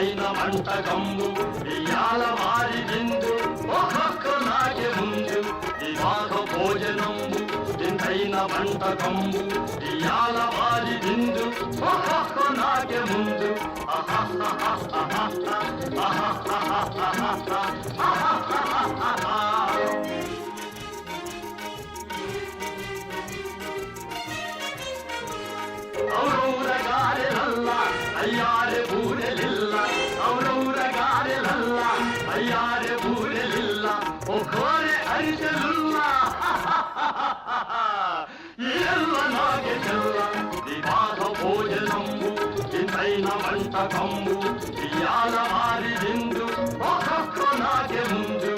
ఇంతైన వంటకంబు ఇయాల వారి విందు ఒక్కొక్క నాకే ముందు వివాహ భోజనంబు ఇంతైన వంటకంబు ఇయాల వారి విందు ఒక్కొక్క నాకే ముందు ఔరౌరగారెలల్ల అయ్యారె బూరెలిల్ల ఔరౌరగారెలల్ల అయ్యారె బూరెలిల్ల ఒక్కోరె అరిసెలుల్ల ఎల్ల నాగే చెల్ల వివాహ భోజనంబు ఇంతైన వంటకంబు ఇయాల వారి విందు ఒక్కొక్క నాగే ముందు